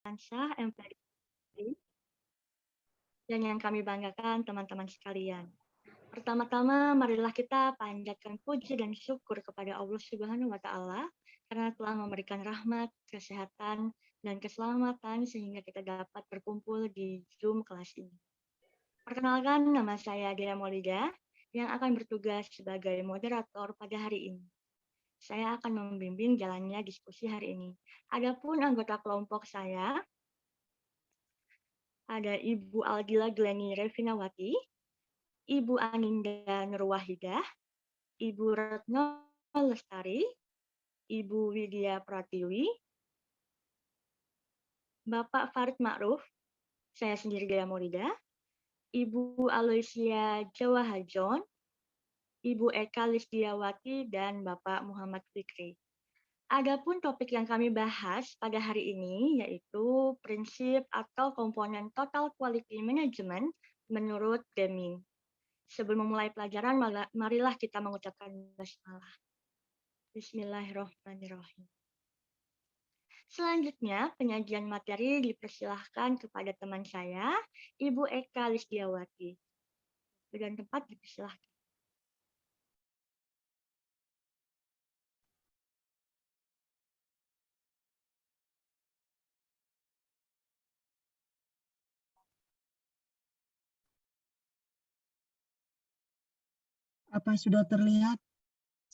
Syah MPRI, dan yang kami banggakan teman-teman sekalian. Pertama-tama, marilah kita panjatkan puji dan syukur kepada Allah Subhanahu wa Ta'ala karena telah memberikan rahmat, kesehatan, dan keselamatan sehingga kita dapat berkumpul di Zoom kelas ini. Perkenalkan, nama saya Dea Maulida yang akan bertugas sebagai moderator pada hari ini. Saya akan membimbing jalannya diskusi hari ini. Adapun anggota kelompok saya, ada Ibu Aldila Gleni Revinawati, Ibu Aninda Nurwahidah, Ibu Retno Lestari, Ibu Widya Pratiwi, Bapak Farid Ma'ruf, saya sendiri Dea Maulida, Ibu Aloysia Jawahajon, Ibu Eka Lisdiawati, dan Bapak Muhammad Fikri. Adapun topik yang kami bahas pada hari ini yaitu prinsip atau komponen Total Quality Management menurut Deming. Sebelum memulai pelajaran, marilah kita mengucapkan basmalah. Bismillahirrahmanirrahim. Selanjutnya, penyajian materi dipersilahkan kepada teman saya, Ibu Eka Lisdiawati. Dan tempat dipersilahkan. Apa sudah terlihat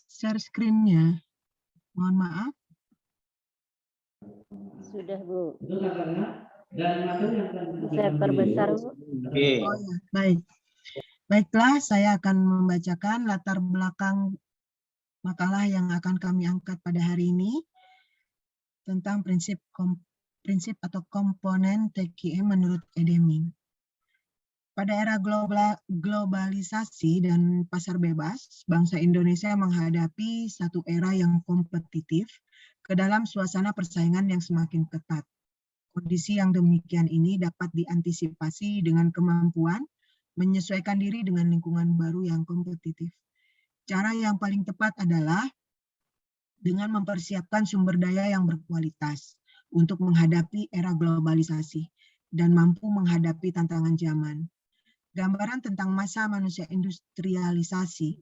share screen-nya? Mohon maaf. Sudah, Bu. Bisa perbesar, Bu. Oh ya, baik. Baiklah, saya akan membacakan latar belakang makalah yang akan kami angkat pada hari ini tentang prinsip atau komponen TQM menurut Deming. Pada era globalisasi dan pasar bebas, bangsa Indonesia menghadapi satu era yang kompetitif ke dalam suasana persaingan yang semakin ketat. Kondisi yang demikian ini dapat diantisipasi dengan kemampuan menyesuaikan diri dengan lingkungan baru yang kompetitif. Cara yang paling tepat adalah dengan mempersiapkan sumber daya yang berkualitas untuk menghadapi era globalisasi dan mampu menghadapi tantangan zaman. Gambaran tentang masa manusia industrialisasi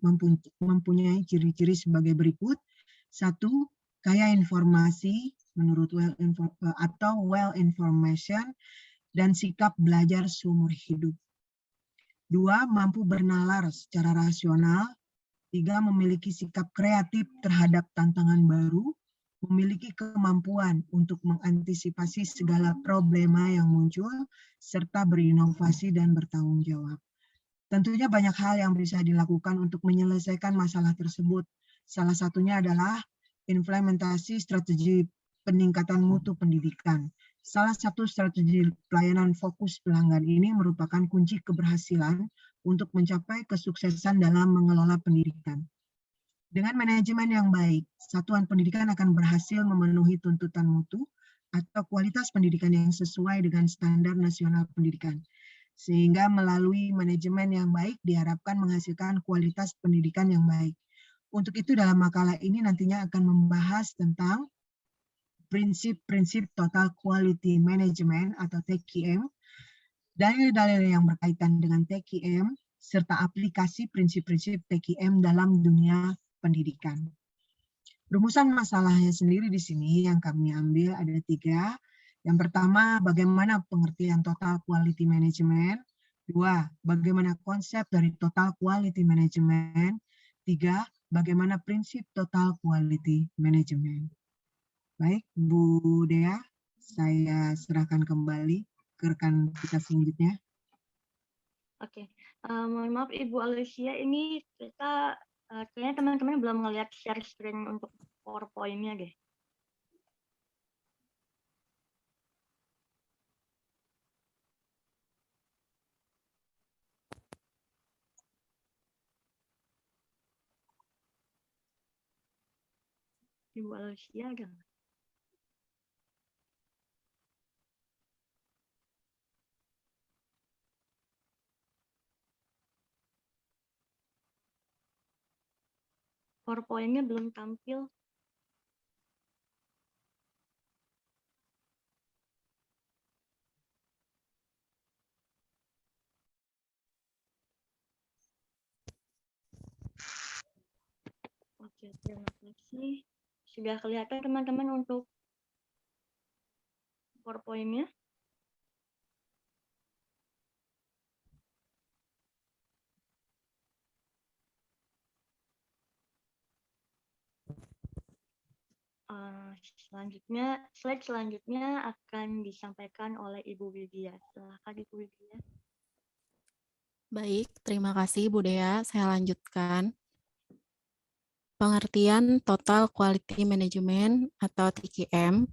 mempunyai ciri-ciri sebagai berikut. 1. Kaya informasi menurut well information dan sikap belajar seumur hidup. 2. Mampu bernalar secara rasional. 3. Memiliki sikap kreatif terhadap tantangan baru. Memiliki kemampuan untuk mengantisipasi segala problema yang muncul, serta berinovasi dan bertanggung jawab. Tentunya banyak hal yang bisa dilakukan untuk menyelesaikan masalah tersebut. Salah satunya adalah implementasi strategi peningkatan mutu pendidikan. Salah satu strategi pelayanan fokus pelanggan ini merupakan kunci keberhasilan untuk mencapai kesuksesan dalam mengelola pendidikan. Dengan manajemen yang baik, satuan pendidikan akan berhasil memenuhi tuntutan mutu atau kualitas pendidikan yang sesuai dengan standar nasional pendidikan. Sehingga melalui manajemen yang baik diharapkan menghasilkan kualitas pendidikan yang baik. Untuk itu dalam makalah ini nantinya akan membahas tentang prinsip-prinsip Total Quality Management atau TQM, dalil-dalil yang berkaitan dengan TQM, serta aplikasi prinsip-prinsip TQM dalam dunia pendidikan. Rumusan masalahnya sendiri di sini yang kami ambil ada 3. Yang pertama, bagaimana pengertian Total Quality Management. 2. Bagaimana konsep dari Total Quality Management. 3. Bagaimana prinsip Total Quality Management. Baik, Bu Dea, saya serahkan kembali ke rekan kita selanjutnya. Oke, mohon maaf Ibu Alicia, ini kita kayaknya teman-teman belum melihat share screen untuk PowerPoint-nya deh. Ibu Alicia ada nggak? PowerPoint-nya belum tampil. Oke, terima kasih. Sudah kelihatan teman-teman untuk PowerPoint-nya? Selanjutnya, slide selanjutnya akan disampaikan oleh Ibu Widya. Silakan Ibu Widya. Baik, terima kasih Bu Dea. Saya lanjutkan. Pengertian Total Quality Management atau TQM.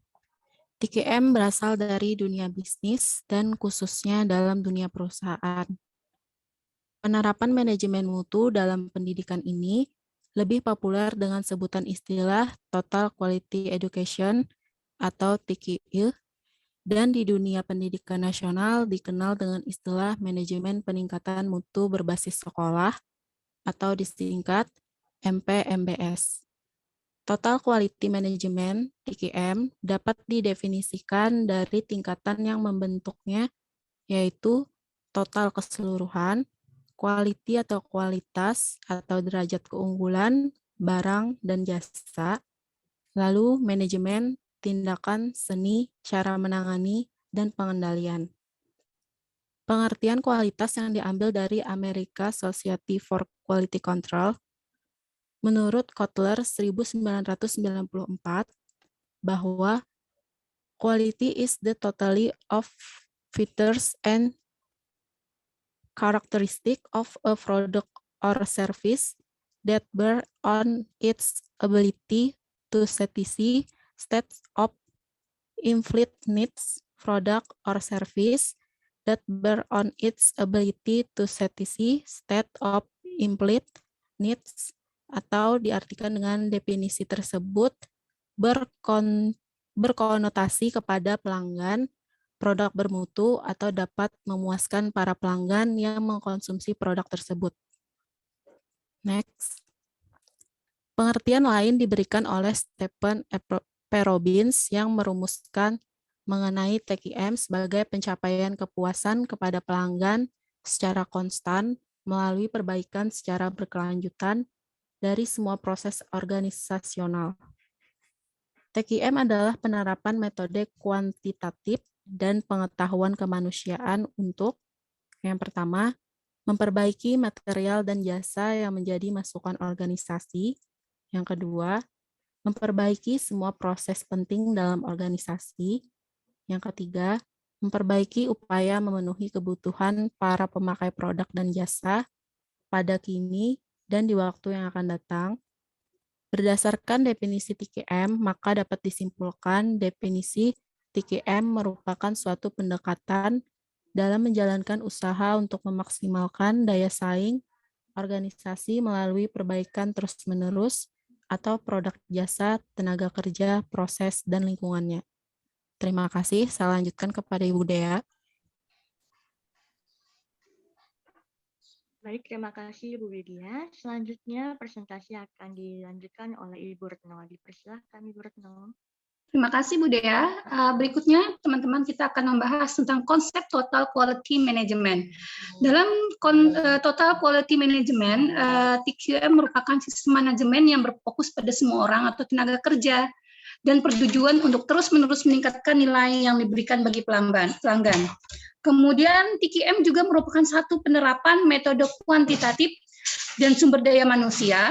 TQM berasal dari dunia bisnis dan khususnya dalam dunia perusahaan. Penerapan manajemen mutu dalam pendidikan ini lebih populer dengan sebutan istilah Total Quality Education atau TQI, dan di dunia pendidikan nasional dikenal dengan istilah Manajemen Peningkatan Mutu Berbasis Sekolah atau disingkat MPMBS. Total Quality Management (TQM) dapat didefinisikan dari tingkatan yang membentuknya, yaitu total keseluruhan, quality atau kualitas atau derajat keunggulan, barang dan jasa, lalu manajemen, tindakan, seni, cara menangani, dan pengendalian. Pengertian kualitas yang diambil dari American Society for Quality Control, menurut Kotler 1994, bahwa quality is the totality of features and characteristic of a product or service that bear on its ability to satisfy state of infinite needs, product or service that bear on its ability to satisfy state of infinite needs, atau diartikan dengan definisi tersebut berkonotasi kepada pelanggan, produk bermutu, atau dapat memuaskan para pelanggan yang mengkonsumsi produk tersebut. Next. Pengertian lain diberikan oleh Stephen P. Robbins yang merumuskan mengenai TQM sebagai pencapaian kepuasan kepada pelanggan secara konstan melalui perbaikan secara berkelanjutan dari semua proses organisasional. TQM adalah penerapan metode kuantitatif dan pengetahuan kemanusiaan untuk, yang pertama, memperbaiki material dan jasa yang menjadi masukan organisasi. Yang kedua, memperbaiki semua proses penting dalam organisasi. Yang ketiga, memperbaiki upaya memenuhi kebutuhan para pemakai produk dan jasa pada kini dan di waktu yang akan datang. Berdasarkan definisi TQM, maka dapat disimpulkan definisi TQM merupakan suatu pendekatan dalam menjalankan usaha untuk memaksimalkan daya saing organisasi melalui perbaikan terus-menerus atau produk jasa, tenaga kerja, proses, dan lingkungannya. Terima kasih. Saya lanjutkan kepada Ibu Dea. Baik, terima kasih Ibu Widya. Selanjutnya presentasi akan dilanjutkan oleh Ibu Retno. Dipersilakan Ibu Retno. Terima kasih Bu Dea. Berikutnya teman-teman kita akan membahas tentang konsep Total Quality Management. Dalam Total Quality Management, TQM merupakan sistem manajemen yang berfokus pada semua orang atau tenaga kerja dan bertujuan untuk terus-menerus meningkatkan nilai yang diberikan bagi pelanggan. Kemudian TQM juga merupakan satu penerapan metode kuantitatif dan sumber daya manusia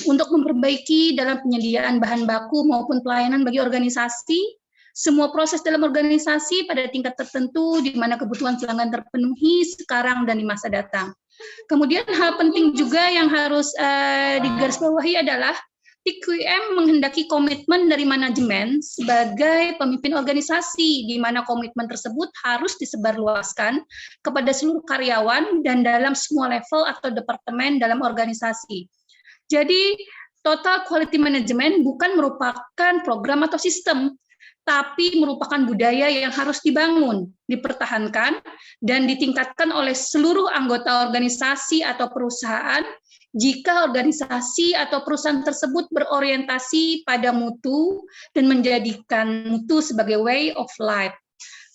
untuk memperbaiki dalam penyediaan bahan baku maupun pelayanan bagi organisasi, semua proses dalam organisasi pada tingkat tertentu di mana kebutuhan pelanggan terpenuhi sekarang dan di masa datang. Kemudian hal penting juga yang harus digarisbawahi adalah TQM menghendaki komitmen dari manajemen sebagai pemimpin organisasi, di mana komitmen tersebut harus disebarluaskan kepada seluruh karyawan dan dalam semua level atau departemen dalam organisasi. Jadi, Total Quality Management bukan merupakan program atau sistem, tapi merupakan budaya yang harus dibangun, dipertahankan, dan ditingkatkan oleh seluruh anggota organisasi atau perusahaan jika organisasi atau perusahaan tersebut berorientasi pada mutu dan menjadikan mutu sebagai way of life.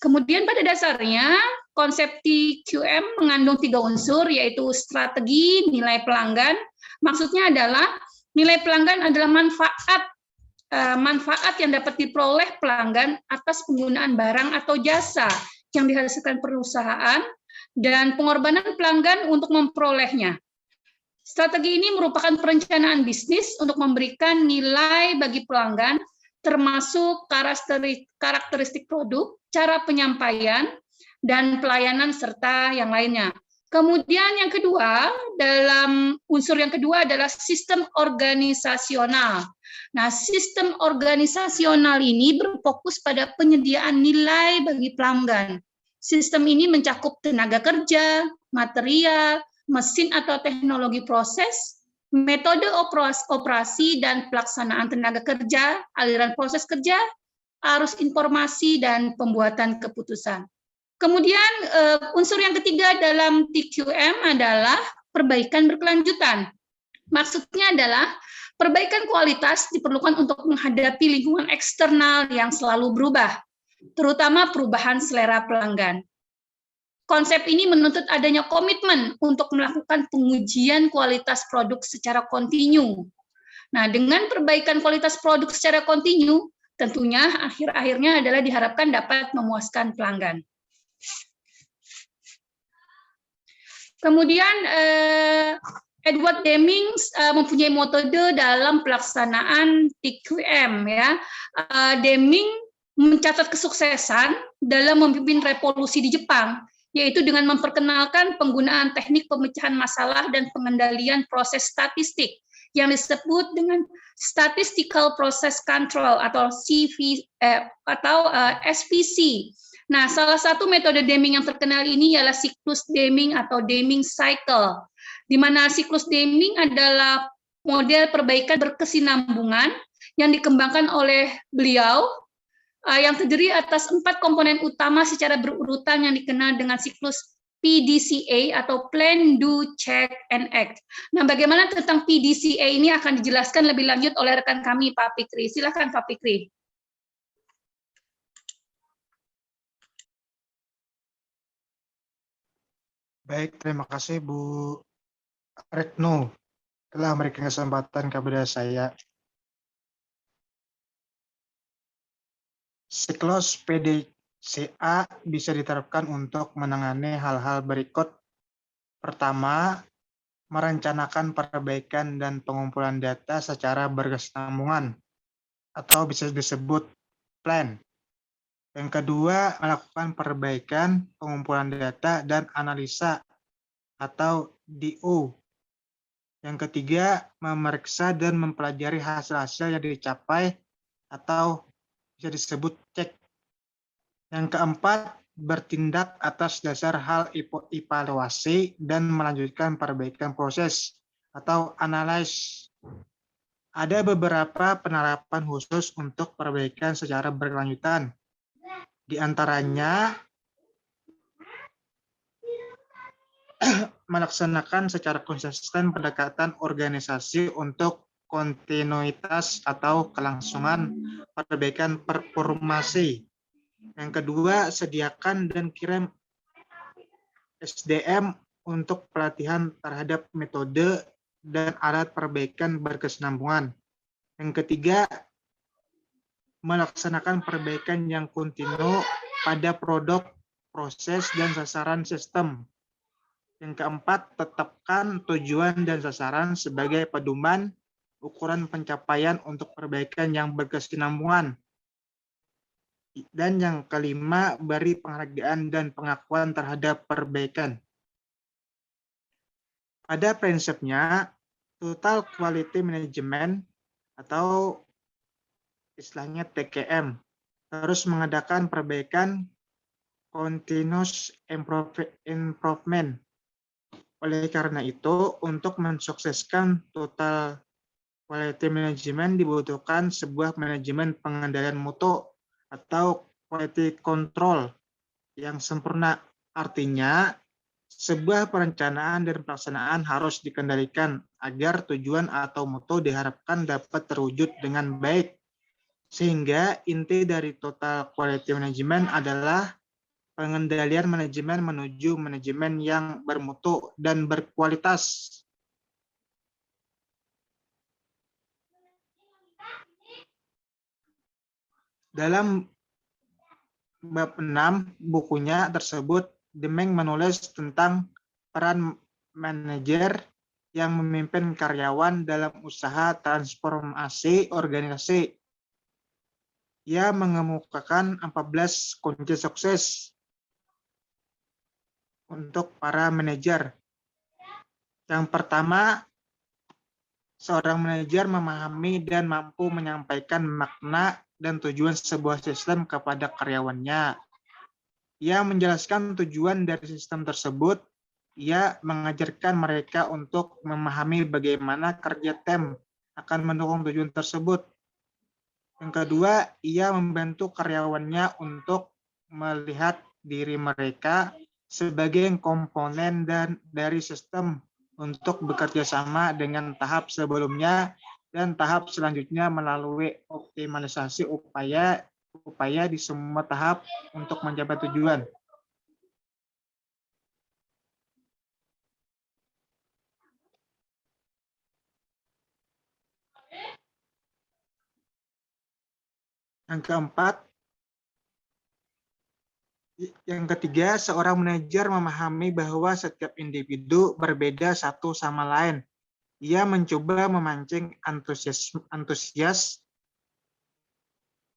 Kemudian pada dasarnya, konsep TQM mengandung 3 unsur, yaitu strategi, nilai pelanggan. Maksudnya adalah Nilai pelanggan adalah manfaat yang dapat diperoleh pelanggan atas penggunaan barang atau jasa yang dihasilkan perusahaan dan pengorbanan pelanggan untuk memperolehnya. Strategi ini merupakan perencanaan bisnis untuk memberikan nilai bagi pelanggan, termasuk karakteristik produk, cara penyampaian, dan pelayanan, serta yang lainnya. Kemudian yang kedua, unsur yang kedua adalah sistem organisasional. Nah, sistem organisasional ini berfokus pada penyediaan nilai bagi pelanggan. Sistem ini mencakup tenaga kerja, material, mesin atau teknologi proses, metode operasi dan pelaksanaan tenaga kerja, aliran proses kerja, arus informasi, dan pembuatan keputusan. Kemudian unsur yang ketiga dalam TQM adalah perbaikan berkelanjutan. Maksudnya adalah perbaikan kualitas diperlukan untuk menghadapi lingkungan eksternal yang selalu berubah, terutama perubahan selera pelanggan. Konsep ini menuntut adanya komitmen untuk melakukan pengujian kualitas produk secara kontinu. Nah, dengan perbaikan kualitas produk secara kontinu, tentunya akhir-akhirnya adalah diharapkan dapat memuaskan pelanggan. Kemudian Edward Deming mempunyai metode dalam pelaksanaan TQM. Ya. Deming mencatat kesuksesan dalam memimpin revolusi di Jepang, yaitu dengan memperkenalkan penggunaan teknik pemecahan masalah dan pengendalian proses statistik yang disebut dengan Statistical Process Control atau SPC. Nah, salah satu metode Deming yang terkenal ini ialah siklus Deming atau Deming Cycle, di mana siklus Deming adalah model perbaikan berkesinambungan yang dikembangkan oleh beliau, yang terdiri atas 4 komponen utama secara berurutan yang dikenal dengan siklus PDCA atau Plan, Do, Check, and Act. Nah, bagaimana tentang PDCA ini akan dijelaskan lebih lanjut oleh rekan kami, Pak Fikri. Silakan, Pak Fikri. Baik, terima kasih Bu Retno telah memberikan kesempatan kepada saya. Siklus PDCA bisa diterapkan untuk menangani hal-hal berikut. Pertama, merencanakan perbaikan dan pengumpulan data secara berkesinambungan atau bisa disebut plan. Yang kedua, melakukan perbaikan, pengumpulan data, dan analisa atau DO. Yang ketiga, memeriksa dan mempelajari hasil-hasil yang dicapai atau bisa disebut cek. Yang keempat, bertindak atas dasar hal evaluasi dan melanjutkan perbaikan proses atau analyze. Ada beberapa penerapan khusus untuk perbaikan secara berkelanjutan. Di antaranya, melaksanakan secara konsisten pendekatan organisasi untuk kontinuitas atau kelangsungan perbaikan performasi. Yang kedua, sediakan dan kirim SDM untuk pelatihan terhadap metode dan alat perbaikan berkesinambungan. Yang ketiga, melaksanakan perbaikan yang kontinu pada produk, proses, dan sasaran sistem. Yang keempat, tetapkan tujuan dan sasaran sebagai pedoman ukuran pencapaian untuk perbaikan yang berkesinambungan. Dan yang kelima, beri penghargaan dan pengakuan terhadap perbaikan. Pada prinsipnya, Total Quality Management atau istilahnya TQM terus mengadakan perbaikan continuous improvement. Oleh karena itu, untuk mensukseskan Total Quality Management dibutuhkan sebuah manajemen pengendalian mutu atau quality control yang sempurna. Artinya, sebuah perencanaan dan pelaksanaan harus dikendalikan agar tujuan atau mutu diharapkan dapat terwujud dengan baik. Sehingga inti dari Total Quality Management adalah pengendalian manajemen menuju manajemen yang bermutu dan berkualitas. Dalam bab 6 bukunya tersebut, Demeng menulis tentang peran manajer yang memimpin karyawan dalam usaha transformasi organisasi. Ia mengemukakan 14 kunci sukses untuk para manajer. Yang pertama, seorang manajer memahami dan mampu menyampaikan makna dan tujuan sebuah sistem kepada karyawannya. Ia menjelaskan tujuan dari sistem tersebut. Ia mengajarkan mereka untuk memahami bagaimana kerja tim akan mendukung tujuan tersebut. Yang kedua, ia membantu karyawannya untuk melihat diri mereka sebagai komponen dari sistem untuk bekerja sama dengan tahap sebelumnya dan tahap selanjutnya melalui optimalisasi upaya di semua tahap untuk mencapai tujuan. Yang ketiga, seorang manajer memahami bahwa setiap individu berbeda satu sama lain. Ia mencoba memancing antusias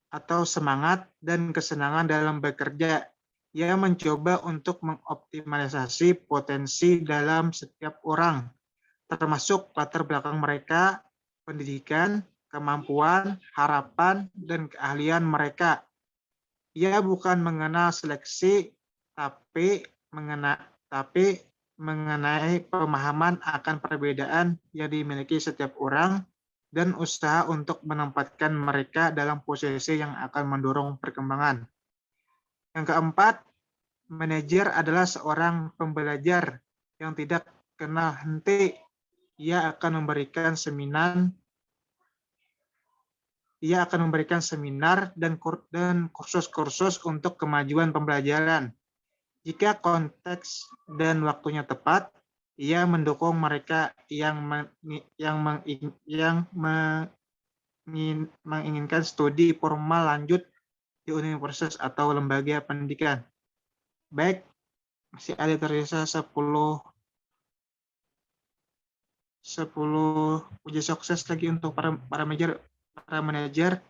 atau semangat dan kesenangan dalam bekerja. Ia mencoba untuk mengoptimalisasi potensi dalam setiap orang, termasuk latar belakang mereka, pendidikan, kemampuan, harapan, dan keahlian mereka. Ia bukan mengenal seleksi, tapi mengenai pemahaman akan perbedaan yang dimiliki setiap orang dan usaha untuk menempatkan mereka dalam posisi yang akan mendorong perkembangan. Yang keempat, manajer adalah seorang pembelajar yang tidak kenal henti. Ia akan memberikan seminar dan kursus-kursus untuk kemajuan pembelajaran. Jika konteks dan waktunya tepat, ia mendukung mereka yang menginginkan studi formal lanjut di universitas atau lembaga pendidikan. Baik, masih ada tersisa 10 uji sukses lagi untuk para manajer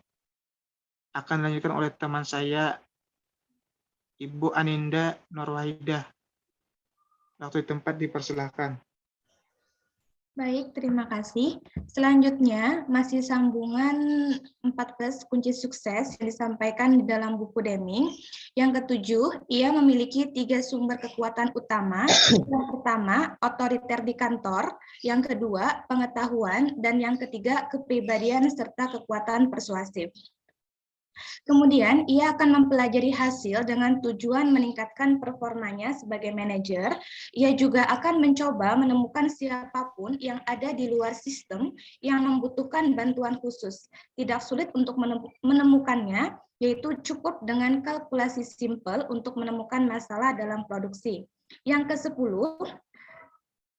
akan dilanjutkan oleh teman saya Ibu Aninda Nurwahidah. Waktu tempat dipersilahkan. Baik, terima kasih. Selanjutnya, masih sambungan 14 kunci sukses yang disampaikan di dalam buku Deming. Yang ketujuh, ia memiliki 3 sumber kekuatan utama. Yang pertama, otoriter di kantor. Yang kedua, pengetahuan. Dan yang ketiga, kepribadian serta kekuatan persuasif. Kemudian, ia akan mempelajari hasil dengan tujuan meningkatkan performanya sebagai manajer. Ia juga akan mencoba menemukan siapapun yang ada di luar sistem yang membutuhkan bantuan khusus. Tidak sulit untuk menemukannya, yaitu cukup dengan kalkulasi simpel untuk menemukan masalah dalam produksi. Yang ke-10,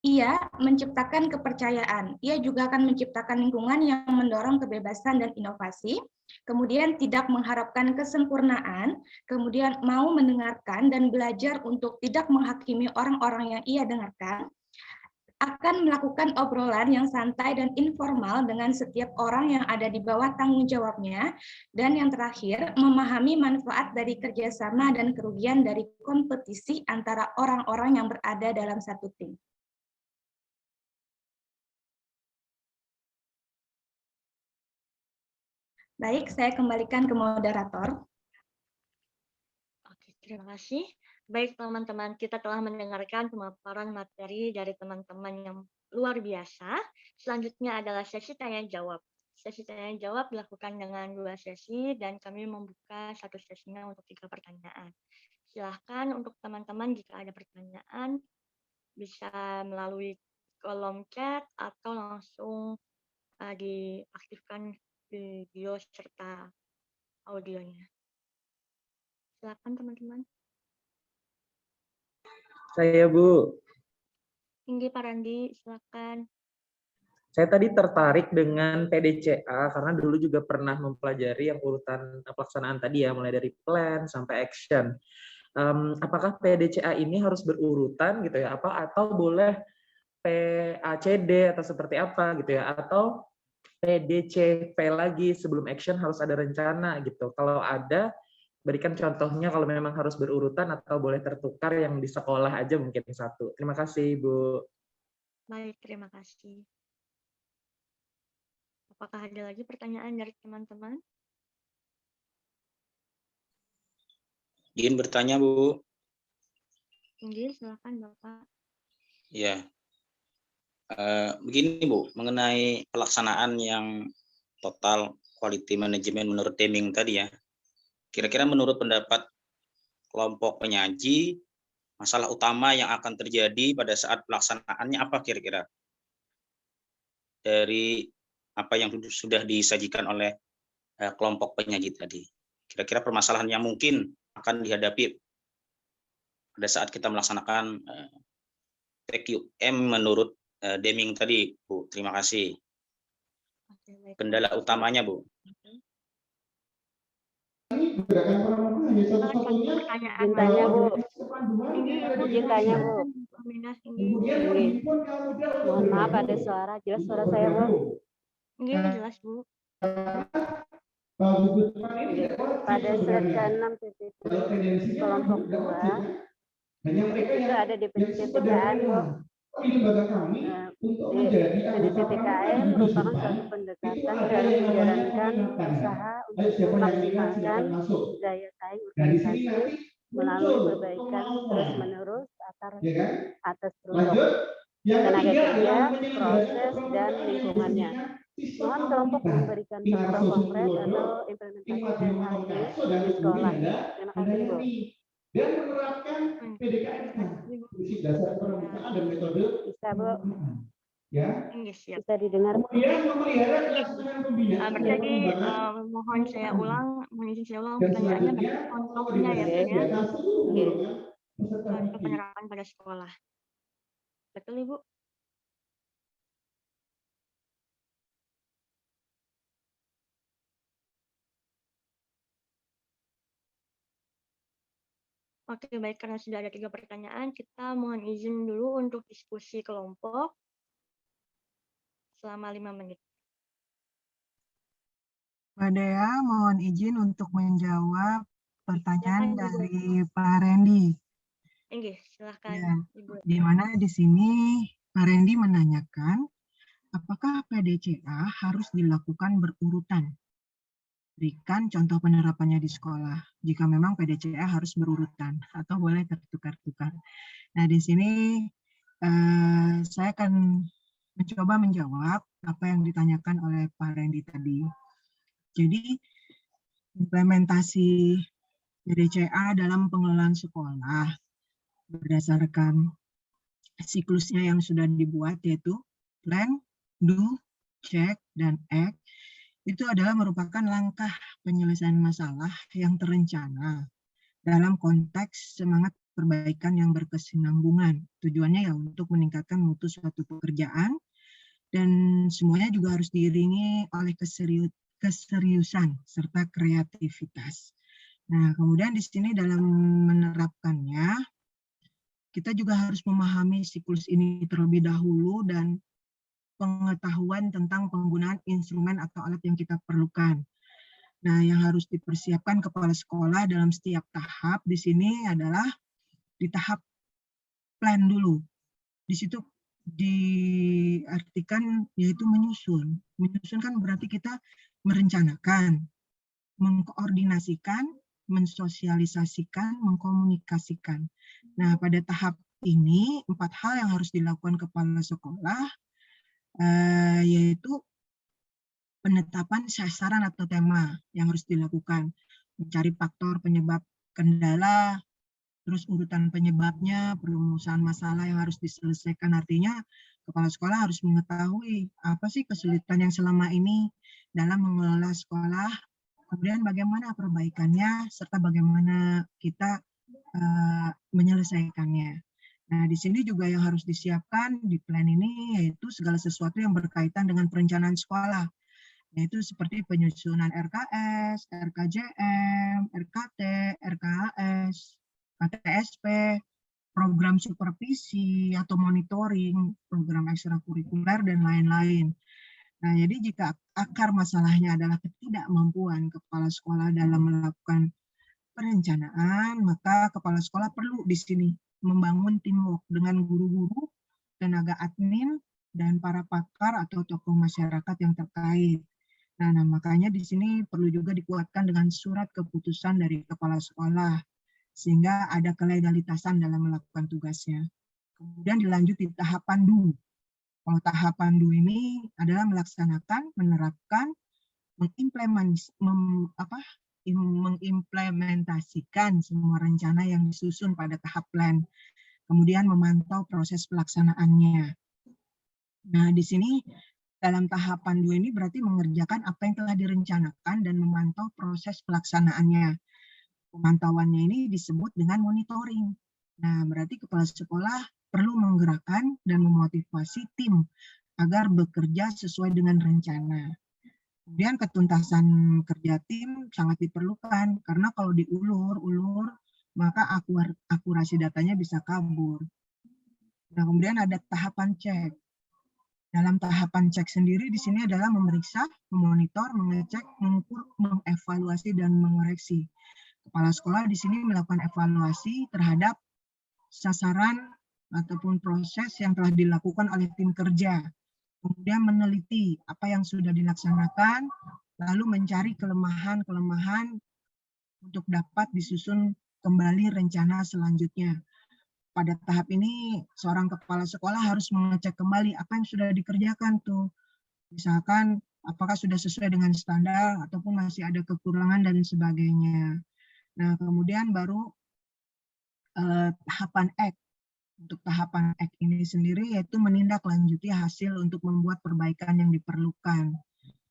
ia menciptakan kepercayaan. Ia juga akan menciptakan lingkungan yang mendorong kebebasan dan inovasi. Kemudian tidak mengharapkan kesempurnaan, kemudian mau mendengarkan dan belajar untuk tidak menghakimi orang-orang yang ia dengarkan, akan melakukan obrolan yang santai dan informal dengan setiap orang yang ada di bawah tanggung jawabnya, dan yang terakhir, memahami manfaat dari kerjasama dan kerugian dari kompetisi antara orang-orang yang berada dalam satu tim. Baik, saya kembalikan ke moderator. Oke, terima kasih. Baik teman-teman, kita telah mendengarkan pemaparan materi dari teman-teman yang luar biasa. Selanjutnya adalah sesi tanya-jawab. Sesi tanya-jawab dilakukan dengan 2 sesi dan kami membuka satu sesinya untuk 3 pertanyaan. Silahkan untuk teman-teman jika ada pertanyaan bisa melalui kolom chat atau langsung diaktifkan video serta audionya. Silakan teman-teman. Saya, Bu. Tinggi Pak Randi, silakan. Saya tadi tertarik dengan PDCA karena dulu juga pernah mempelajari yang urutan pelaksanaan tadi ya, mulai dari plan sampai action. Apakah PDCA ini harus berurutan gitu ya, atau boleh PACD atau seperti apa gitu ya, atau PDCP lagi sebelum action harus ada rencana gitu. Kalau ada, berikan contohnya kalau memang harus berurutan atau boleh tertukar yang di sekolah aja mungkin satu. Terima kasih, Bu. Baik, terima kasih. Apakah ada lagi pertanyaan dari teman-teman? Izin bertanya, Bu. Tinggi, silakan Bapak. Ya, begini Bu, mengenai pelaksanaan yang total quality management menurut Deming tadi ya. Kira-kira menurut pendapat kelompok penyaji, masalah utama yang akan terjadi pada saat pelaksanaannya apa kira-kira? Dari apa yang sudah disajikan oleh kelompok penyaji tadi. Kira-kira permasalahan yang mungkin akan dihadapi pada saat kita melaksanakan TQM menurut Deming tadi, Bu. Terima kasih. Kendala utamanya, Bu. Pertanyaan Tanya, Bu. Izin tanya, Bu. Mohon maaf ada jelas suara saya, Bu. Jelas, Bu. Pada surat ke-6 PPT kelompok 2 itu ada definisi TKN, Bu. Definisi TKN merupakan suatu pendekatan dalam menjalankan usaha untuk memaksimalkan daya saing organisasi melalui perbaikan terus-menerus atas produk, tenaga kerja, proses, dan lingkungannya. Mohon kelompok memberikan contoh konkret atau implementasi dari hal ini di sekolah. Terima kasih, Bu. Dan menerapkan PDKM dasar permukaan dan metode Bisa, Bu. ya. Bisa didengar. Kemudian memelihara kelangsungan pembinaan. Berarti mohon izin saya ulang pertanyaannya berarti contohnya ya, Bu ya. Contoh penerapan pada sekolah. Betul, Ibu? Oke, baik. Karena sudah ada 3 pertanyaan, kita mohon izin dulu untuk diskusi kelompok selama 5 menit. Mbak Dea, mohon izin untuk menjawab pertanyaan dari Pak Randy. Silakan, Ya, Ibu. di mana di sini Pak Randy menanyakan, apakah PDCA harus dilakukan berurutan? Berikan contoh penerapannya di sekolah. Jika memang PDCA harus berurutan atau boleh tertukar-tukar. Nah, di sini saya akan mencoba menjawab apa yang ditanyakan oleh Pak Randy tadi. Jadi, implementasi PDCA dalam pengelolaan sekolah berdasarkan siklusnya yang sudah dibuat, yaitu plan, do, check, dan act, itu adalah merupakan langkah penyelesaian masalah yang terencana dalam konteks semangat perbaikan yang berkesinambungan. Tujuannya ya untuk meningkatkan mutu suatu pekerjaan, dan semuanya juga harus diiringi oleh keseriusan serta kreativitas. Nah, kemudian di sini dalam menerapkannya, kita juga harus memahami siklus ini terlebih dahulu dan pengetahuan tentang penggunaan instrumen atau alat yang kita perlukan. Nah, yang harus dipersiapkan kepala sekolah dalam setiap tahap di sini adalah di tahap plan dulu. Di situ diartikan yaitu menyusun. Menyusun kan berarti kita merencanakan, mengkoordinasikan, mensosialisasikan, mengkomunikasikan. Nah, pada tahap ini 4 hal yang harus dilakukan kepala sekolah, yaitu penetapan sasaran atau tema yang harus dilakukan, mencari faktor penyebab kendala, terus urutan penyebabnya, perumusan masalah yang harus diselesaikan. Artinya kepala sekolah harus mengetahui apa sih kesulitan yang selama ini dalam mengelola sekolah, kemudian bagaimana perbaikannya, serta bagaimana kita menyelesaikannya. Nah, di sini juga yang harus disiapkan di plan ini yaitu segala sesuatu yang berkaitan dengan perencanaan sekolah, yaitu seperti penyusunan RKS, RKJM, RKT, RKHS, KTSP, program supervisi atau monitoring, program ekstrakurikuler, dan lain-lain. Nah, jadi jika akar masalahnya adalah ketidakmampuan kepala sekolah dalam melakukan perencanaan, maka kepala sekolah perlu di sini membangun teamwork dengan guru-guru, tenaga admin, dan para pakar atau tokoh masyarakat yang terkait. Nah, makanya di sini perlu juga dikuatkan dengan surat keputusan dari kepala sekolah, sehingga ada kelegalitasan dalam melakukan tugasnya. Kemudian dilanjut di tahapan DU. Kalau tahapan DU ini adalah melaksanakan, menerapkan, mengimplementasikan semua rencana yang disusun pada tahap plan, kemudian memantau proses pelaksanaannya. Nah, di sini dalam tahapan 2 ini berarti mengerjakan apa yang telah direncanakan dan memantau proses pelaksanaannya. Pemantauannya ini disebut dengan monitoring. Nah, berarti kepala sekolah perlu menggerakkan dan memotivasi tim agar bekerja sesuai dengan rencana. Kemudian ketuntasan kerja tim sangat diperlukan, karena kalau diulur-ulur, maka akurasi datanya bisa kabur. Nah, kemudian ada tahapan cek. Dalam tahapan cek sendiri di sini adalah memeriksa, memonitor, mengecek, mengukur, mengevaluasi, dan mengoreksi. Kepala sekolah di sini melakukan evaluasi terhadap sasaran ataupun proses yang telah dilakukan oleh tim kerja. Kemudian meneliti apa yang sudah dilaksanakan, lalu mencari kelemahan-kelemahan untuk dapat disusun kembali rencana selanjutnya. Pada tahap ini, seorang kepala sekolah harus mengecek kembali apa yang sudah dikerjakan tuh. Misalkan, apakah sudah sesuai dengan standar, ataupun masih ada kekurangan, dan sebagainya. Nah, kemudian baru tahapan act. Untuk tahapan act ini sendiri yaitu menindaklanjuti hasil untuk membuat perbaikan yang diperlukan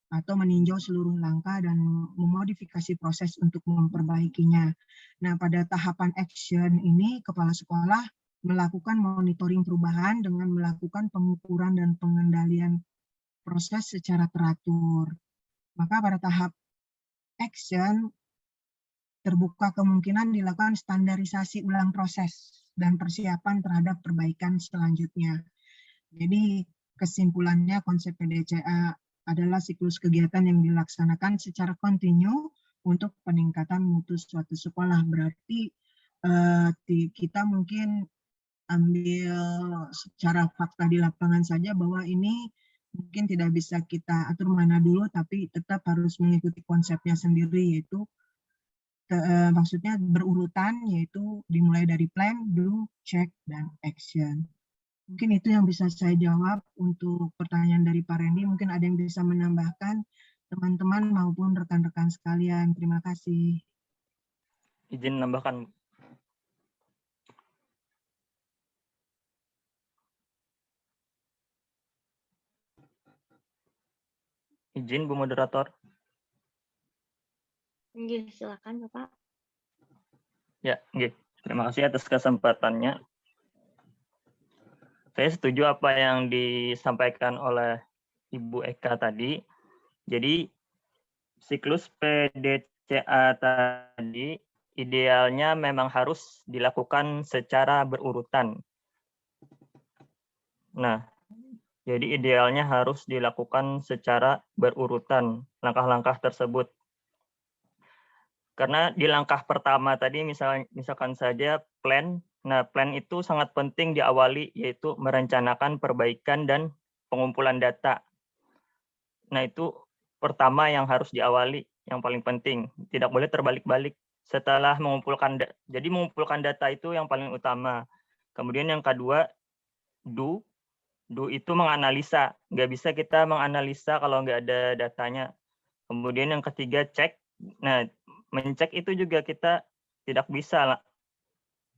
atau meninjau seluruh langkah dan memodifikasi proses untuk memperbaikinya. Nah, pada tahapan action ini kepala sekolah melakukan monitoring perubahan dengan melakukan pengukuran dan pengendalian proses secara teratur. Maka pada tahap action terbuka kemungkinan dilakukan standarisasi ulang proses dan persiapan terhadap perbaikan selanjutnya. Jadi kesimpulannya konsep PDCA adalah siklus kegiatan yang dilaksanakan secara kontinu untuk peningkatan mutu suatu sekolah. Berarti kita mungkin ambil secara fakta di lapangan saja bahwa ini mungkin tidak bisa kita atur mana dulu, tapi tetap harus mengikuti konsepnya sendiri, yaitu maksudnya berurutan, yaitu dimulai dari plan, do, check, dan action. Mungkin itu yang bisa saya jawab untuk pertanyaan dari Pak Randy. Mungkin ada yang bisa menambahkan teman-teman maupun rekan-rekan sekalian. Terima kasih. Izin menambahkan. Izin, Bu Moderator. Silakan, Bapak. Ya, terima kasih atas kesempatannya. Saya setuju apa yang disampaikan oleh Ibu Eka tadi. Jadi, siklus PDCA tadi idealnya memang harus dilakukan secara berurutan. Nah, jadi idealnya harus dilakukan secara berurutan langkah-langkah tersebut. Karena di langkah pertama tadi misalkan saja plan, nah plan itu sangat penting diawali, yaitu merencanakan perbaikan dan pengumpulan data. Nah itu pertama yang harus diawali, yang paling penting, tidak boleh terbalik-balik. Setelah mengumpulkan data itu yang paling utama. Kemudian yang kedua, do itu menganalisa, nggak bisa kita menganalisa kalau nggak ada datanya. Kemudian yang ketiga, cek. Nah, mencek itu juga kita tidak bisa lah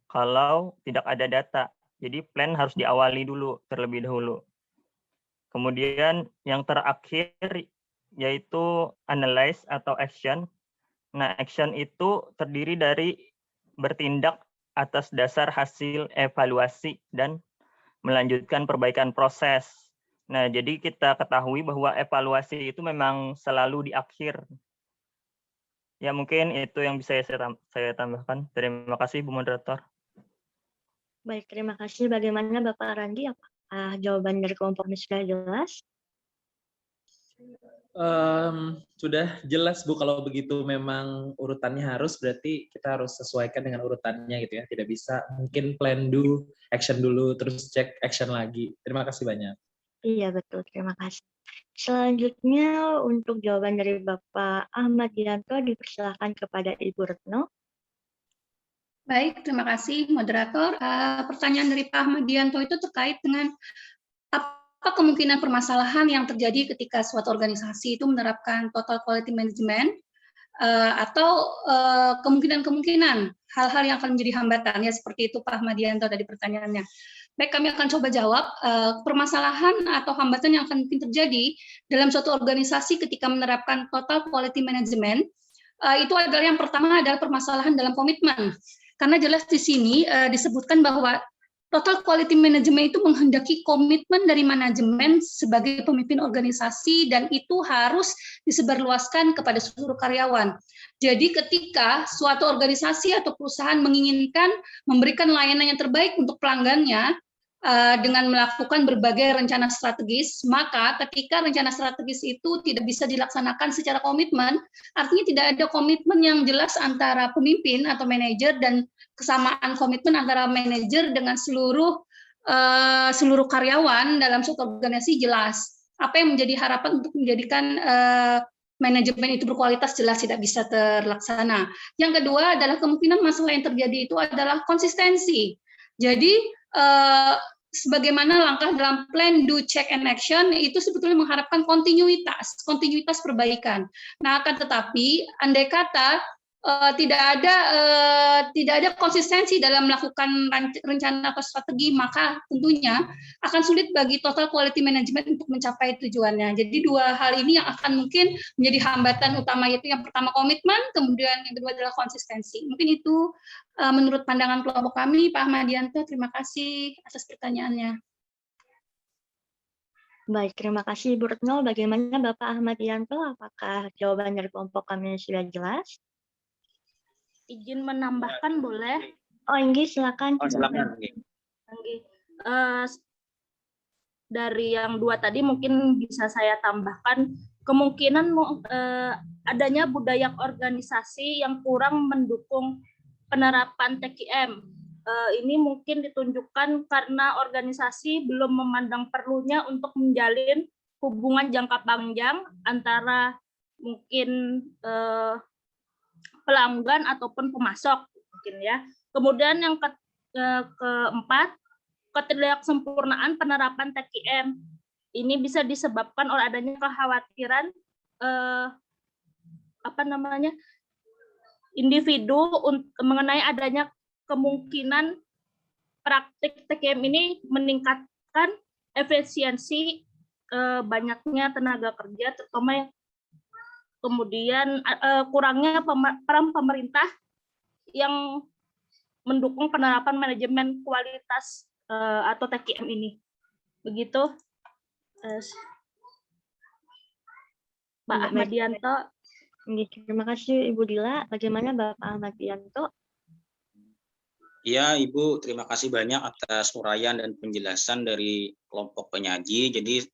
kalau tidak ada data. Jadi plan harus diawali dulu terlebih dahulu. Kemudian yang terakhir yaitu analyze atau action. Nah, action itu terdiri dari bertindak atas dasar hasil evaluasi dan melanjutkan perbaikan proses. Nah, jadi kita ketahui bahwa evaluasi itu memang selalu di akhir. Ya, mungkin itu yang bisa saya tambahkan. Terima kasih, Bu Moderator. Baik, terima kasih. Bagaimana Bapak Randi? Apakah jawaban dari kelompok ini sudah jelas? Sudah jelas Bu, kalau begitu memang urutannya harus, berarti kita harus sesuaikan dengan urutannya gitu ya. Tidak bisa mungkin plan do, action dulu, terus cek action lagi. Terima kasih banyak. Iya, betul. Terima kasih. Selanjutnya untuk jawaban dari Bapak Ahmad Yanto dipersilakan kepada Ibu Retno. Baik, terima kasih moderator. Pertanyaan dari Pak Ahmad Yanto itu terkait dengan apa kemungkinan permasalahan yang terjadi ketika suatu organisasi itu menerapkan total quality management atau kemungkinan-kemungkinan hal-hal yang akan menjadi hambatan, ya seperti itu Pak Ahmad Yanto tadi pertanyaannya. Baik, kami akan coba jawab. Permasalahan atau hambatan yang akan mungkin terjadi dalam suatu organisasi ketika menerapkan total quality management itu adalah yang pertama adalah permasalahan dalam komitmen. Karena jelas di sini disebutkan bahwa total quality management itu menghendaki komitmen dari manajemen sebagai pemimpin organisasi dan itu harus disebarluaskan kepada seluruh karyawan. Jadi ketika suatu organisasi atau perusahaan menginginkan memberikan layanan yang terbaik untuk pelanggannya dengan melakukan berbagai rencana strategis, maka ketika rencana strategis itu tidak bisa dilaksanakan secara komitmen, artinya tidak ada komitmen yang jelas antara pemimpin atau manajer dan kesamaan komitmen antara manajer dengan seluruh karyawan dalam suatu organisasi jelas. Apa yang menjadi harapan untuk menjadikan manajemen itu berkualitas jelas tidak bisa terlaksana. Yang kedua adalah kemungkinan masalah yang terjadi itu adalah konsistensi. Jadi sebagaimana langkah dalam plan, do, check, and action itu sebetulnya mengharapkan kontinuitas perbaikan. Nah, akan tetapi andai kata tidak ada konsistensi dalam melakukan rencana atau strategi, maka tentunya akan sulit bagi total quality management untuk mencapai tujuannya. Jadi dua hal ini yang akan mungkin menjadi hambatan utama, yaitu yang pertama komitmen, kemudian yang kedua adalah konsistensi. Mungkin itu menurut pandangan kelompok kami. Pak Ahmad Yanto, terima kasih atas pertanyaannya. Baik, terima kasih Ibu Retno. Bagaimana Bapak Ahmad Yanto? Apakah jawaban dari kelompok kami sudah jelas? Izin menambahkan boleh? Oh, Inggi, silakan. Oh, silakan. Dari yang dua tadi mungkin bisa saya tambahkan kemungkinan adanya budaya organisasi yang kurang mendukung penerapan TQM. Ini mungkin ditunjukkan karena organisasi belum memandang perlunya untuk menjalin hubungan jangka panjang antara mungkin pelanggan ataupun pemasok mungkin ya. Kemudian yang keempat, ketidaksempurnaan penerapan TQM. Ini bisa disebabkan oleh adanya kekhawatiran individu mengenai adanya kemungkinan praktik TQM ini meningkatkan efisiensi banyaknya tenaga kerja, terutama kemudian kurangnya peran pemerintah yang mendukung penerapan manajemen kualitas atau TQM ini. Begitu, Pak Ahmad Yanto. Terima kasih Ibu Dila. Bagaimana Bapak Ahmad Yanto? Ya, Ibu, terima kasih banyak atas uraian dan penjelasan dari kelompok penyaji. Jadi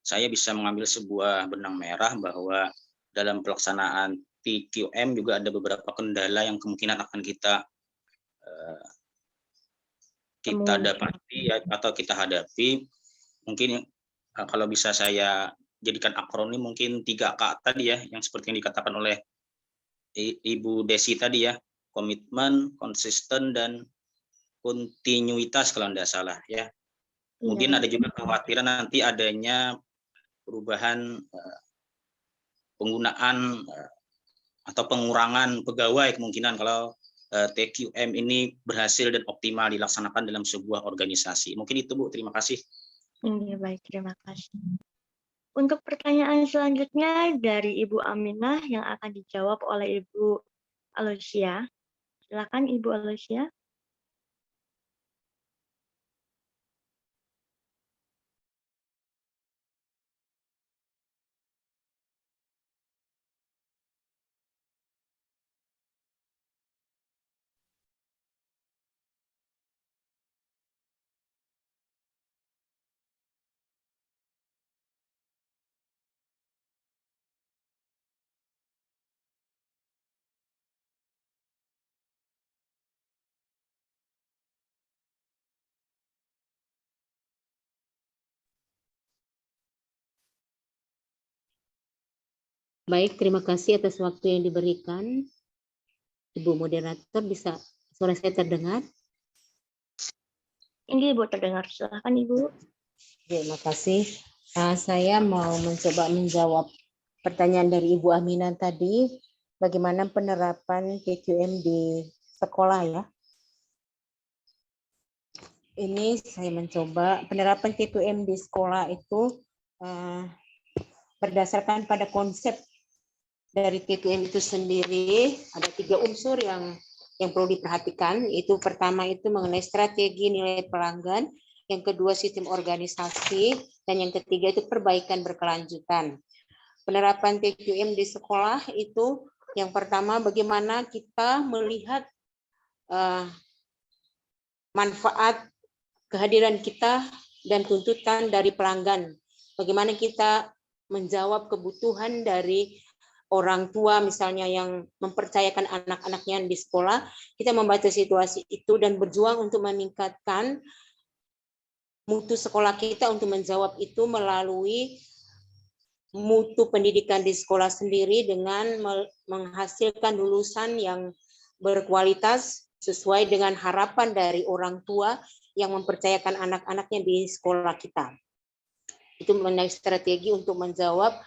saya bisa mengambil sebuah benang merah bahwa dalam pelaksanaan TQM juga ada beberapa kendala yang kemungkinan akan kita dapati atau kita hadapi. Mungkin kalau bisa saya jadikan akronim mungkin 3K tadi ya, yang seperti yang dikatakan oleh Ibu Desi tadi ya, komitmen, konsisten, dan kontinuitas kalau tidak salah ya. Mungkin ada juga kekhawatiran nanti adanya perubahan penggunaan atau pengurangan pegawai kemungkinan kalau TQM ini berhasil dan optimal dilaksanakan dalam sebuah organisasi. Mungkin itu Bu, terima kasih. Baik, terima kasih. Untuk pertanyaan selanjutnya dari Ibu Aminah yang akan dijawab oleh Ibu Aloysia. Silakan Ibu Aloysia. Baik, terima kasih atas waktu yang diberikan. Ibu moderator, bisa suara saya terdengar? Ini Ibu terdengar, silahkan Ibu. Terima kasih. Saya mau mencoba menjawab pertanyaan dari Ibu Aminah tadi, bagaimana penerapan TQM di sekolah ya. Ini saya mencoba penerapan TQM di sekolah itu berdasarkan pada konsep dari TQM itu sendiri. Ada 3 unsur yang perlu diperhatikan. Itu pertama itu mengenai strategi nilai pelanggan, yang kedua sistem organisasi, dan yang ketiga itu perbaikan berkelanjutan. Penerapan TQM di sekolah itu yang pertama bagaimana kita melihat manfaat kehadiran kita dan tuntutan dari pelanggan. Bagaimana kita menjawab kebutuhan dari orang tua misalnya yang mempercayakan anak-anaknya di sekolah, kita membaca situasi itu dan berjuang untuk meningkatkan mutu sekolah kita untuk menjawab itu melalui mutu pendidikan di sekolah sendiri dengan menghasilkan lulusan yang berkualitas sesuai dengan harapan dari orang tua yang mempercayakan anak-anaknya di sekolah kita. Itu mengenai strategi untuk menjawab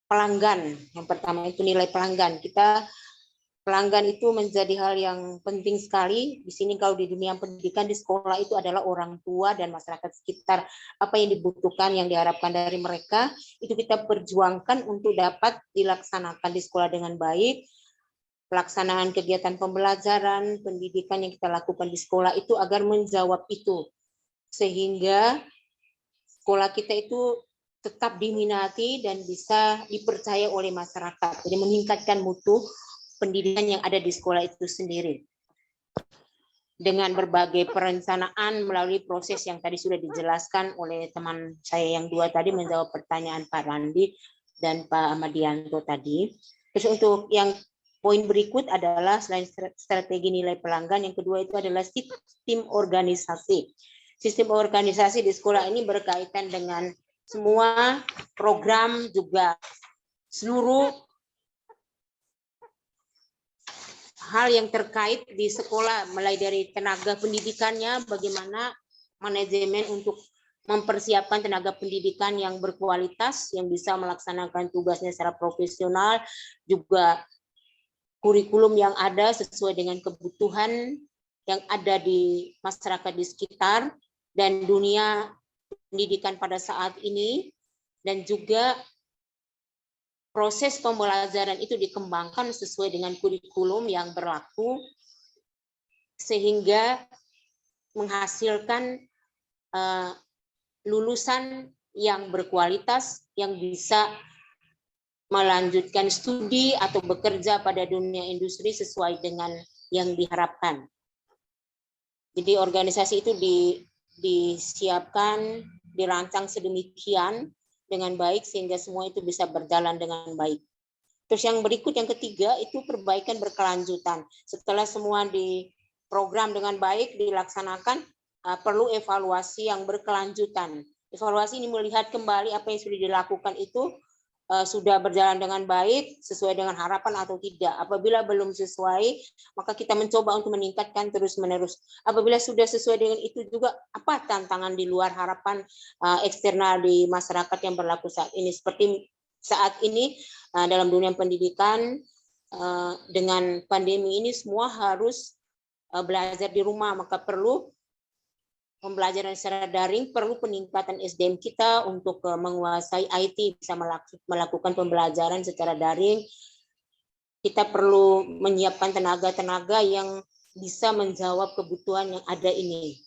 pelanggan. Yang pertama itu nilai pelanggan. Pelanggan itu menjadi hal yang penting sekali. Di sini kalau di dunia pendidikan di sekolah itu adalah orang tua dan masyarakat sekitar. Apa yang dibutuhkan, yang diharapkan dari mereka, itu kita perjuangkan untuk dapat dilaksanakan di sekolah dengan baik. Pelaksanaan kegiatan pembelajaran, pendidikan yang kita lakukan di sekolah itu agar menjawab itu. Sehingga sekolah kita itu tetap diminati dan bisa dipercaya oleh masyarakat. Jadi meningkatkan mutu pendidikan yang ada di sekolah itu sendiri. Dengan berbagai perencanaan melalui proses yang tadi sudah dijelaskan oleh teman saya yang 2 tadi menjawab pertanyaan Pak Randi dan Pak Ahmadianto tadi. Terus untuk yang poin berikut adalah selain strategi nilai pelanggan, yang kedua itu adalah sistem organisasi. Sistem organisasi di sekolah ini berkaitan dengan semua program, juga seluruh hal yang terkait di sekolah, mulai dari tenaga pendidikannya, bagaimana manajemen untuk mempersiapkan tenaga pendidikan yang berkualitas, yang bisa melaksanakan tugasnya secara profesional, juga kurikulum yang ada sesuai dengan kebutuhan yang ada di masyarakat di sekitar, dan dunia pendidikan pada saat ini, dan juga proses pembelajaran itu dikembangkan sesuai dengan kurikulum yang berlaku, sehingga menghasilkan lulusan yang berkualitas, yang bisa melanjutkan studi atau bekerja pada dunia industri sesuai dengan yang diharapkan. Jadi organisasi itu disiapkan, dirancang sedemikian dengan baik sehingga semua itu bisa berjalan dengan baik. Terus yang berikut, yang ketiga, itu perbaikan berkelanjutan. Setelah semua diprogram dengan baik, dilaksanakan, perlu evaluasi yang berkelanjutan. Evaluasi ini melihat kembali apa yang sudah dilakukan itu sudah berjalan dengan baik, sesuai dengan harapan atau tidak. Apabila belum sesuai, maka kita mencoba untuk meningkatkan terus-menerus. Apabila sudah sesuai dengan itu juga, apa tantangan di luar harapan eksternal di masyarakat yang berlaku saat ini. Seperti saat ini dalam dunia pendidikan, dengan pandemi ini semua harus belajar di rumah, maka perlu pembelajaran secara daring, perlu peningkatan SDM kita untuk menguasai IT, bisa melakukan pembelajaran secara daring. Kita perlu menyiapkan tenaga-tenaga yang bisa menjawab kebutuhan yang ada ini.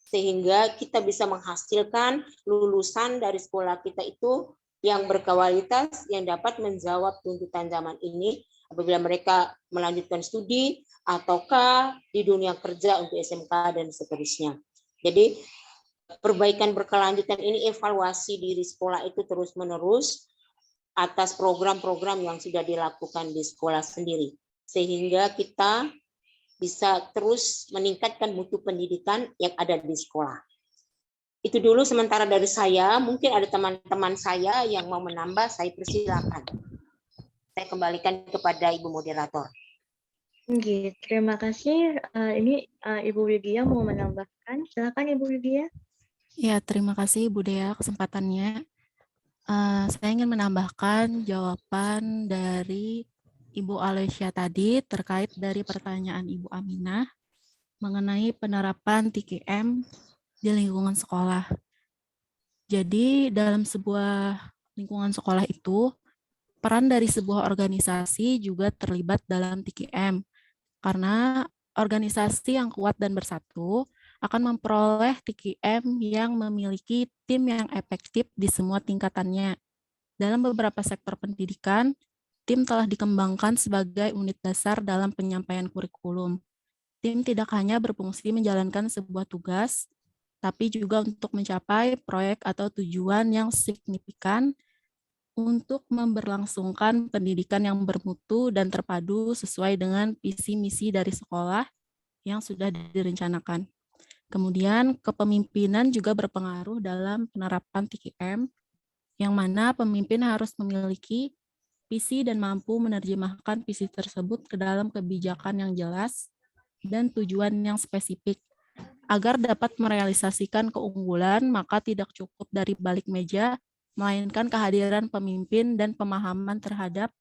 Sehingga kita bisa menghasilkan lulusan dari sekolah kita itu yang berkualitas, yang dapat menjawab tuntutan zaman ini apabila mereka melanjutkan studi ataukah di dunia kerja untuk SMK dan seterusnya. Jadi perbaikan berkelanjutan ini, evaluasi diri sekolah itu terus-menerus atas program-program yang sudah dilakukan di sekolah sendiri. Sehingga kita bisa terus meningkatkan mutu pendidikan yang ada di sekolah. Itu dulu sementara dari saya. Mungkin ada teman-teman saya yang mau menambah, saya persilakan. Saya kembalikan kepada Ibu Moderator. Oke, terima kasih. Ini Ibu Widya mau menambahkan. Silakan Ibu Widya. Ya, terima kasih Bu Dea kesempatannya. Saya ingin menambahkan jawaban dari Ibu Alesya tadi terkait dari pertanyaan Ibu Aminah mengenai penerapan TKM di lingkungan sekolah. Jadi dalam sebuah lingkungan sekolah itu, peran dari sebuah organisasi juga terlibat dalam TKM, karena organisasi yang kuat dan bersatu akan memperoleh TKM yang memiliki tim yang efektif di semua tingkatannya. Dalam beberapa sektor pendidikan, tim telah dikembangkan sebagai unit dasar dalam penyampaian kurikulum. Tim tidak hanya berfungsi menjalankan sebuah tugas, tapi juga untuk mencapai proyek atau tujuan yang signifikan untuk memberlangsungkan pendidikan yang bermutu dan terpadu sesuai dengan visi misi dari sekolah yang sudah direncanakan. Kemudian kepemimpinan juga berpengaruh dalam penerapan TKM, yang mana pemimpin harus memiliki visi dan mampu menerjemahkan visi tersebut ke dalam kebijakan yang jelas dan tujuan yang spesifik. Agar dapat merealisasikan keunggulan, maka tidak cukup dari balik meja, melainkan kehadiran pemimpin dan pemahaman terhadap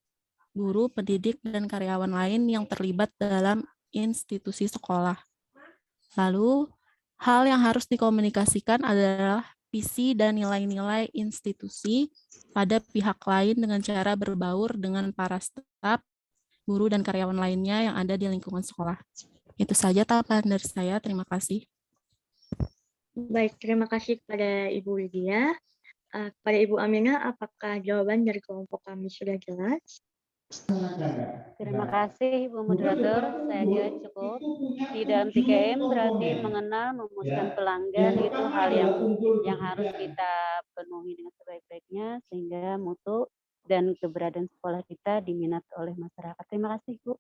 guru, pendidik, dan karyawan lain yang terlibat dalam institusi sekolah. Lalu, hal yang harus dikomunikasikan adalah visi dan nilai-nilai institusi pada pihak lain dengan cara berbaur dengan para staf, guru, dan karyawan lainnya yang ada di lingkungan sekolah. Itu saja tambahan dari saya. Terima kasih. Baik, terima kasih kepada Ibu Widya. Kepada Ibu Aminah, apakah jawaban dari kelompok kami sudah jelas? Terima kasih Ibu Moderator, saya kira cukup. Di dalam TKM berarti mengenal, memuaskan pelanggan itu hal yang harus kita penuhi dengan sebaik-baiknya sehingga mutu dan keberadaan sekolah kita diminat oleh masyarakat. Terima kasih Bu.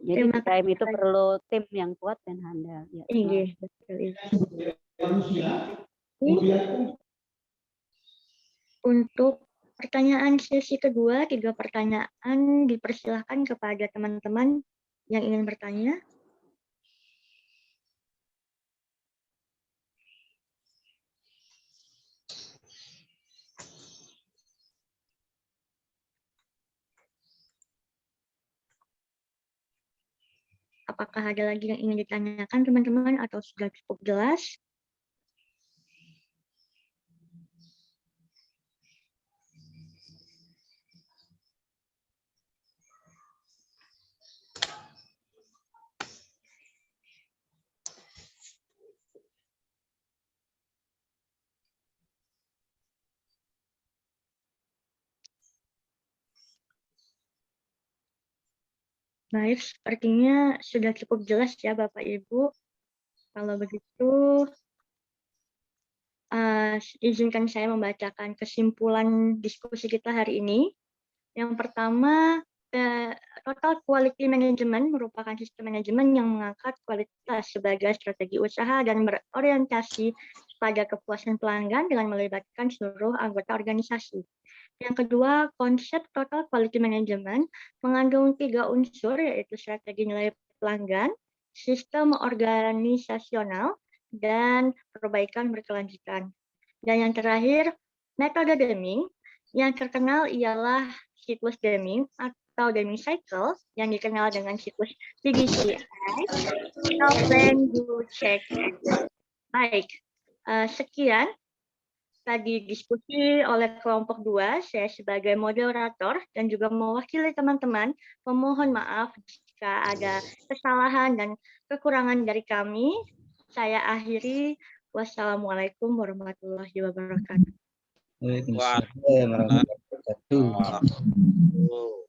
Jadi TKM itu perlu tim yang kuat dan handal. Ya, Iya, betul. Untuk pertanyaan sesi kedua, 3 pertanyaan dipersilahkan kepada teman-teman yang ingin bertanya. Apakah ada lagi yang ingin ditanyakan teman-teman atau sudah cukup jelas? Baik, sepertinya sudah cukup jelas ya Bapak Ibu. Kalau begitu, izinkan saya membacakan kesimpulan diskusi kita hari ini. Yang pertama, Total Quality Management merupakan sistem manajemen yang mengangkat kualitas sebagai strategi usaha dan berorientasi pada kepuasan pelanggan dengan melibatkan seluruh anggota organisasi. Yang kedua, konsep Total Quality Management mengandung 3 unsur, yaitu strategi nilai pelanggan, sistem organisasional, dan perbaikan berkelanjutan. Dan yang terakhir, metode Deming. Yang terkenal ialah siklus Deming atau Deming Cycle, yang dikenal dengan siklus PDCA, Plan, Do, Check. Baik, sekian tadi diskusi oleh kelompok 2, saya sebagai moderator dan juga mewakili teman-teman, memohon maaf jika ada kesalahan dan kekurangan dari kami. Saya akhiri. Wassalamualaikum warahmatullahi wabarakatuh. Waalaikumsalam warahmatullahi wabarakatuh.